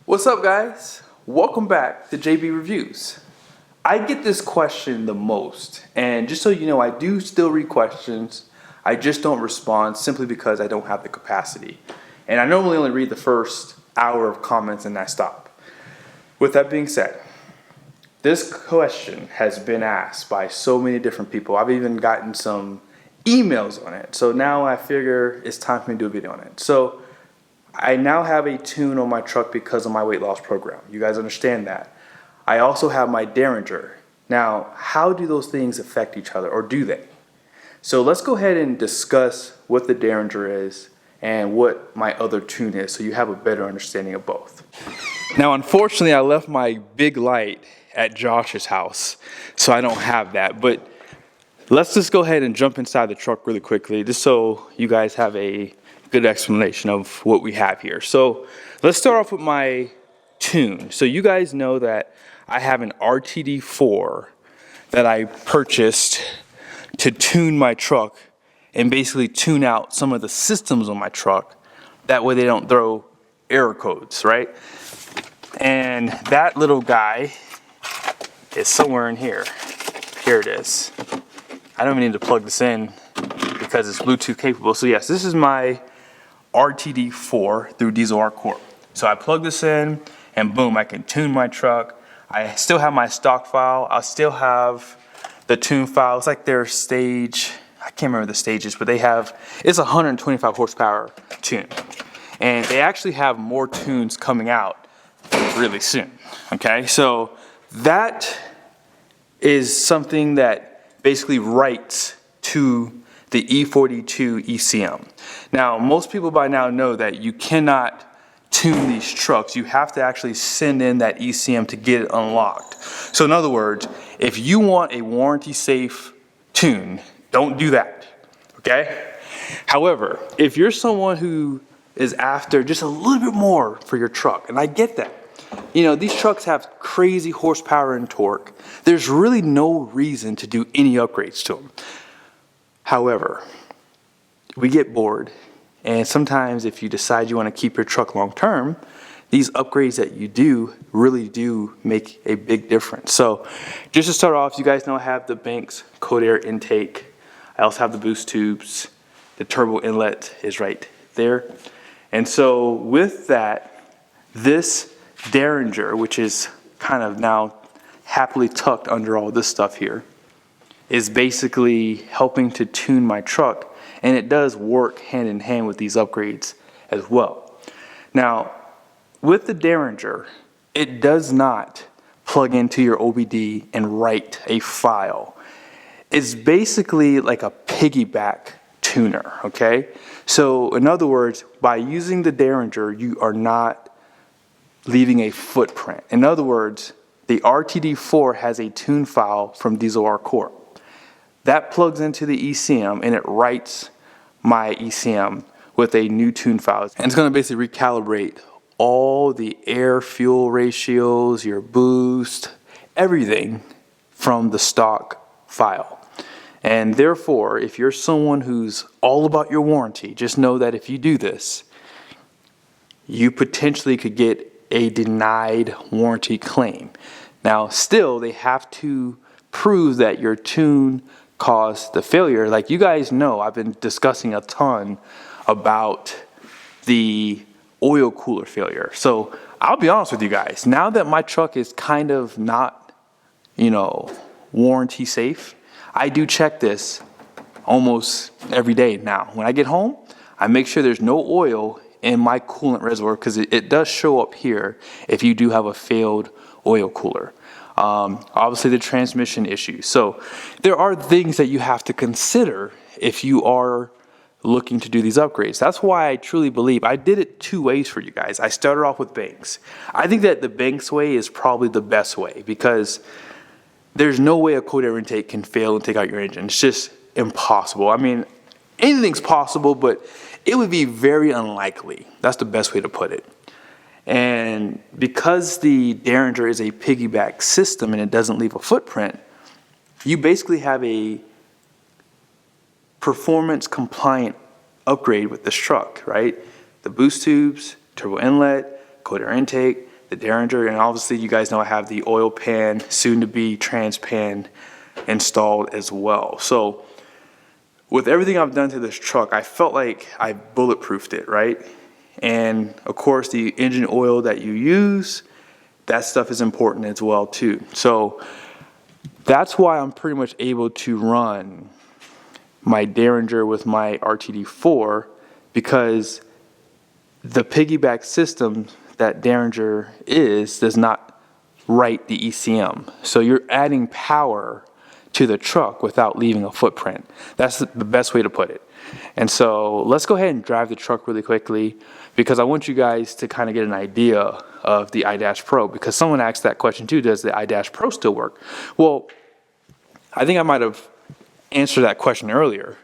What's up, guys? Welcome back to JB Reviews. I get this question the most, and just so you know, I do still read questions. I just don't respond simply because I don't have the capacity. And I normally only read the first hour of comments and I stop. With that being said, this question has been asked by so many different people. I've even gotten some emails on it. So now I figure it's time for me to do a video on it. So I now have a tune on my truck because of my weight loss program. You guys understand that. I also have my Derringer. Now, how do those things affect each other, or do they? So let's go ahead and discuss what the Derringer is and what my other tune is, so you have a better understanding of both. Now, unfortunately, I left my big light at Josh's house, so I don't have that. But let's just go ahead and jump inside the truck really quickly, just so you guys have a good explanation of what we have here. So let's start off with my tune. So you guys know that I have an RTD4 that I purchased to tune my truck and basically tune out some of the systems on my truck. That way they don't throw error codes, right? And that little guy is somewhere in here. Here it is. I don't even need to plug this in because it's Bluetooth capable. So yes, this is my RTD4 through DieselR Corp. So I plug this in and boom, I can tune my truck. I still have my stock file. I still have the tune file. It's like their stage, I can't remember the stages, but they have, it's a 125 horsepower tune. And they actually have more tunes coming out really soon, okay? So that is something that basically writes to the E42 ECM. Now, most people by now know that you cannot tune these trucks. You have to actually send in that ECM to get it unlocked. So in other words, if you want a warranty safe tune, don't do that, okay? However, if you're someone who is after just a little bit more for your truck, and I get that, you know, these trucks have crazy horsepower and torque. There's really no reason to do any upgrades to them. However, we get bored, and sometimes if you decide you want to keep your truck long term, these upgrades that you do really do make a big difference. So just to start off, you guys know I have the Barbeques cold air intake. I also have the boost tubes. The turbo inlet is right there. And so with that, this Derringer, which is kind of now happily tucked under all this stuff here, is basically helping to tune my truck, and it does work hand in hand with these upgrades as well. Now, with the Derringer, it does not plug into your OBD and write a file. It's basically like a piggyback tuner, okay? So in other words, by using the Derringer, you are not leaving a footprint. In other words, the RTD4 has a tune file from DieselR Corp. That plugs into the ECM and it writes my ECM with a new tune file. And it's going to basically recalibrate all the air fuel ratios, your boost, everything from the stock file. And therefore, if you're someone who's all about your warranty, just know that if you do this, you potentially could get a denied warranty claim. Now, still, they have to prove that your tune caused the failure. Like you guys know, I've been discussing a ton about the oil cooler failure. So I'll be honest with you guys, now that my truck is kind of not, warranty safe, I do check this almost every day now. When I get home, I make sure there's no oil in my coolant reservoir, because it does show up here if you do have a failed oil cooler. Obviously the transmission issue. So there are things that you have to consider if you are looking to do these upgrades. That's why I truly believe I did it two ways for you guys. I started off with Barbeques. I think that the Barbeques way is probably the best way, because there's no way a cold air intake can fail and take out your engine. It's just impossible. I mean, anything's possible, but it would be very unlikely. That's the best way to put it. And because the Derringer is a piggyback system and it doesn't leave a footprint, you basically have a performance compliant upgrade with this truck, right? The boost tubes, turbo inlet, cold air intake, the Derringer, and obviously you guys know I have the oil pan, soon to be trans pan installed as well. So with everything I've done to this truck, I felt like I bulletproofed it, right? And of course the engine oil that you use, that stuff is important as well too. So that's why I'm pretty much able to run my Derringer with my RTD4, because the piggyback system that Derringer does not write the ECM. So you're adding power to the truck without leaving a footprint. That's the best way to put it. And so let's go ahead and drive the truck really quickly, because I want you guys to kind of get an idea of the iDash Pro, because someone asked that question too, does the iDash Pro still work? Well, I think I might have answered that question earlier.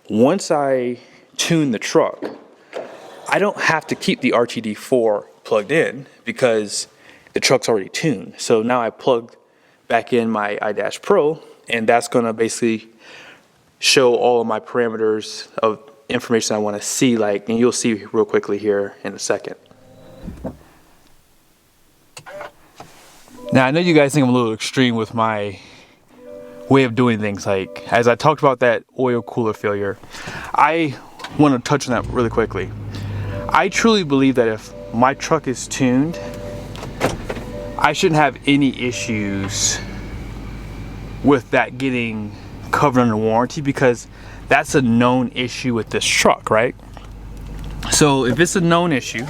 Once I tune the truck, I don't have to keep the RTD4 plugged in because the truck's already tuned. So now I plugged back in my iDash Pro, and that's going to basically show all of my parameters of information I want to see, like, and you'll see real quickly here in a second. Now I know you guys think I'm a little extreme with my way of doing things. Like, as I talked about that oil cooler failure, I want to touch on that really quickly. I truly believe that if my truck is tuned, I shouldn't have any issues with that getting covered under warranty, because that's a known issue with this truck, right? So if it's a known issue,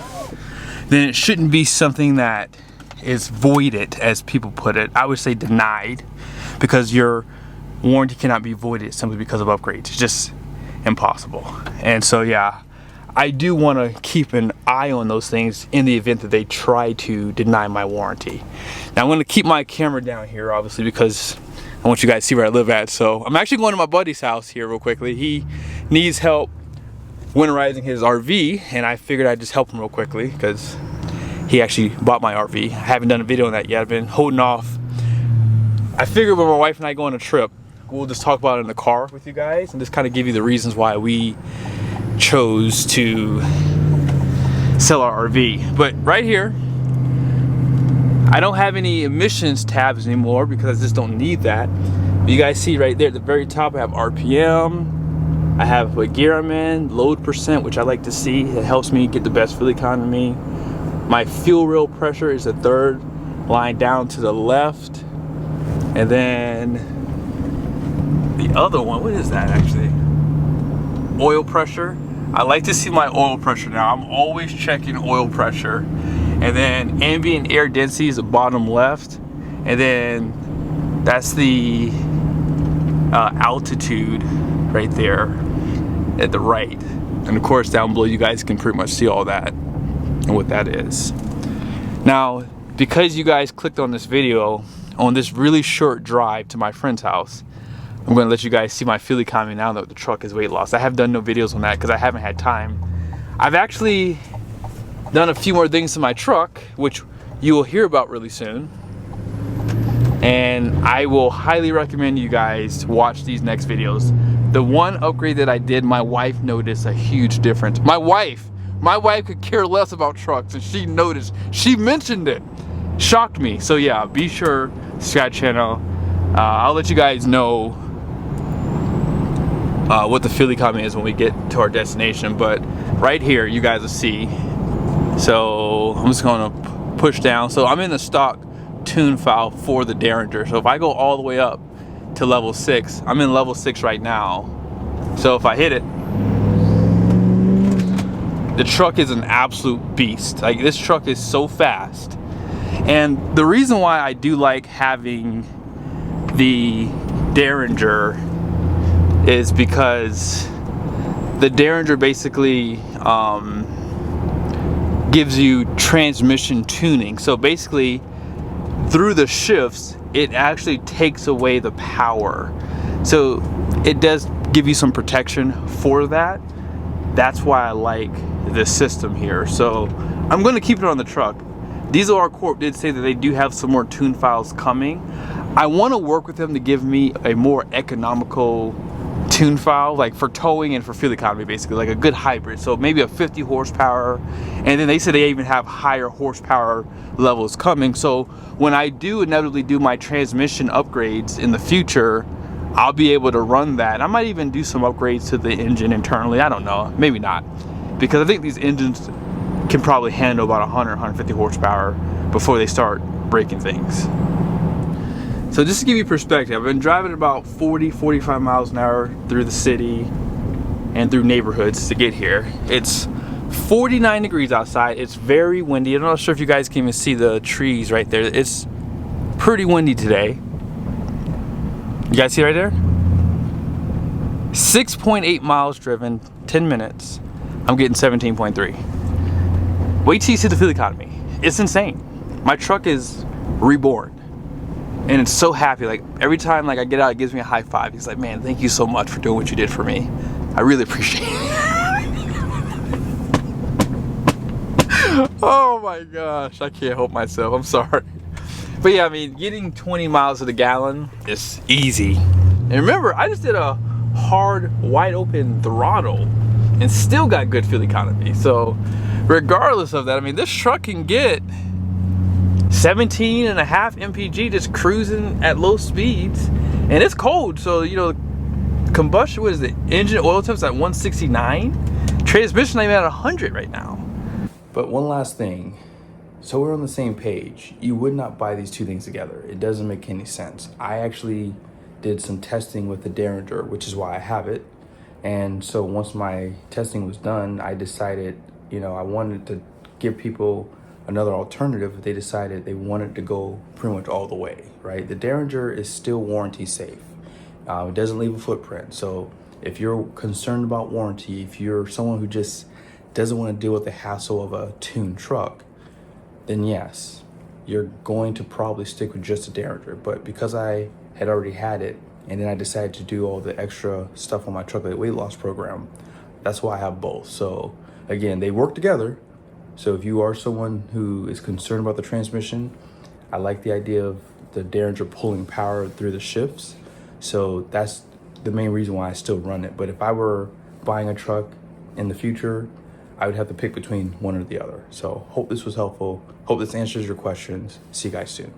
then it shouldn't be something that is voided, as people put it. I would say denied, because your warranty cannot be voided simply because of upgrades. It's just impossible. And so yeah, I do want to keep an eye on those things in the event that they try to deny my warranty. Now I'm going to keep my camera down here, obviously, because I want you guys to see where I live at. So I'm actually going to my buddy's house here real quickly. He needs help winterizing his RV, and I figured I'd just help him real quickly because he actually bought my RV. I haven't done a video on that yet. I've been holding off. I figured when my wife and I go on a trip, we'll just talk about it in the car with you guys and just kind of give you the reasons why we chose to sell our RV. But right here, I don't have any emissions tabs anymore because I just don't need that. But you guys see right there at the very top, I have RPM, I have what gear I'm in, load percent, which I like to see. It helps me get the best fuel economy. My fuel rail pressure is the third line down to the left. And then the other one, what is that actually? Oil pressure. I like to see my oil pressure now. I'm always checking oil pressure. And then ambient air density is the bottom left. And then that's the altitude right there at the right. And of course down below you guys can pretty much see all that and what that is. Now, because you guys clicked on this video on this really short drive to my friend's house, I'm going to let you guys see my fuel economy now that the truck is weight loss. I have done no videos on that because I haven't had time. I've actually done a few more things to my truck, which you will hear about really soon. And I will highly recommend you guys watch these next videos. The one upgrade that I did, my wife noticed a huge difference. My wife could care less about trucks, and she noticed. She mentioned it. Shocked me. So yeah, be sure to subscribe to the channel. I'll let you guys know what the fuel economy is when we get to our destination. But right here, you guys will see. So I'm just going to push down. So I'm in the stock tune file for the Derringer. So if I go all the way up to level 6, I'm in level 6 right now. So if I hit it, the truck is an absolute beast. Like, this truck is so fast. And the reason why I do like having the Derringer is because the Derringer basically gives you transmission tuning. So basically, through the shifts, it actually takes away the power. So it does give you some protection for that. That's why I like this system here. So I'm going to keep it on the truck. DieselR Corp did say that they do have some more tune files coming. I want to work with them to give me a more economical tune file, like for towing and for fuel economy, basically like a good hybrid. So maybe a 50 horsepower, and then they said they even have higher horsepower levels coming. So when I do inevitably do my transmission upgrades in the future, I'll be able to run that. I might even do some upgrades to the engine internally. I don't know, maybe not, because I think these engines can probably handle about 100, 150 horsepower before they start breaking things. So just to give you perspective, I've been driving about 40, 45 miles an hour through the city and through neighborhoods to get here. It's 49 degrees outside. It's very windy. I'm not sure if you guys can even see the trees right there. It's pretty windy today. You guys see right there? 6.8 miles driven, 10 minutes. I'm getting 17.3. Wait till you see the fuel economy. It's insane. My truck is reborn. And it's so happy. Like every time like I get out, it gives me a high five. He's like, man, thank you so much for doing what you did for me. I really appreciate it. Oh my gosh, I can't help myself. I'm sorry. But yeah, I mean, getting 20 miles to the gallon is easy. And remember, I just did a hard, wide open throttle and still got good fuel economy. So regardless of that, I mean, this truck can get 17.5 mpg just cruising at low speeds. And it's cold, so you know, combustion, what is it? Engine oil temps at 169. Transmission not even at 100 right now. But one last thing. So we're on the same page. You would not buy these two things together. It doesn't make any sense. I actually did some testing with the Derringer, which is why I have it. And so once my testing was done, I decided, you know, I wanted to give people another alternative. They decided they wanted to go pretty much all the way, right? The Derringer is still warranty safe. It doesn't leave a footprint. So if you're concerned about warranty, if you're someone who just doesn't want to deal with the hassle of a tuned truck, then yes, you're going to probably stick with just a Derringer. But because I had already had it, and then I decided to do all the extra stuff on my truck, like weight loss program, that's why I have both. So again, they work together. So if you are someone who is concerned about the transmission, I like the idea of the Derringer pulling power through the shifts. So that's the main reason why I still run it. But if I were buying a truck in the future, I would have to pick between one or the other. So hope this was helpful. Hope this answers your questions. See you guys soon.